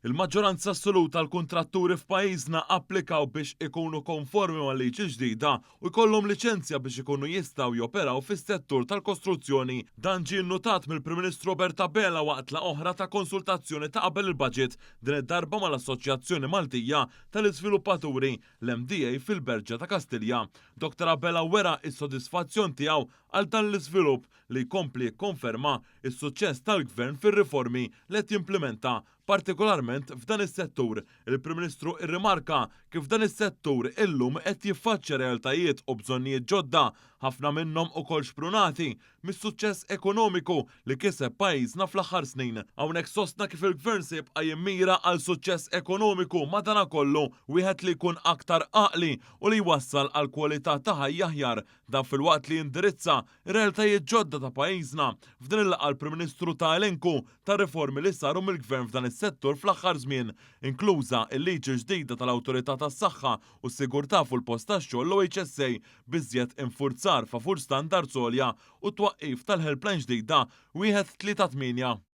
Il-maġġoranza assoluta tal-kuntratturi f'pajjiżna applikaw biex ikunu konformi mal-liġi ġdida u jkollhom liċenzja biex ikunu jistgħu joperaw fis-settur tal-kostruzzjoni. Dan ġie nnutat mill-Prim Ministru Bertabella waqt la oħra ta' konsultazzjoni ta' qabel il-budget din id-darba mal-Assoċjazzjoni Maltija tal-Iżviluppaturi l-MDA fil-Berġa ta' Kastilja. Dr. Abela wera s-sodisfazzjon tiegħu għal dan l-iżvilupp li jkompli jikkonferma s-suċċess tal-Gvern fir-riformi li qed jimplementa partikolarment f'dan is-settur. Il-Prim Ministru irrimarka kif dan is-settur illum qed jiffaċċja realtajiet u bżonnijiet ġodda, ħafna minnhom ukoll xprunati mis-suċċess ekonomiku li kiseb pajjiżna fl-aħħar snin. Hawnhekk sostna kif il-Gvern se jibqa' jimmira għal suċċess ekonomiku madankollu wieħed li jkun aktar għaqli u li jwassal għal kwalità ta' ħajja aħjar dan filwaqt li jindirizza realtajiet ġodda ta' pajjiżna. F'din il-laqgħa l-Prim Ministru ta' elenku ta' riformi li saru mill-Gvern f'dan is-settur fl-aħħar żmien, inkluża l-liġi ġdida tal-Awtorità tas-Saħħa u s-Sigurtà fuq il-post tax-xogħol l-OHSA biżjed infurzar favur standards għolja u twaqqif tal-helpline ġdida 138.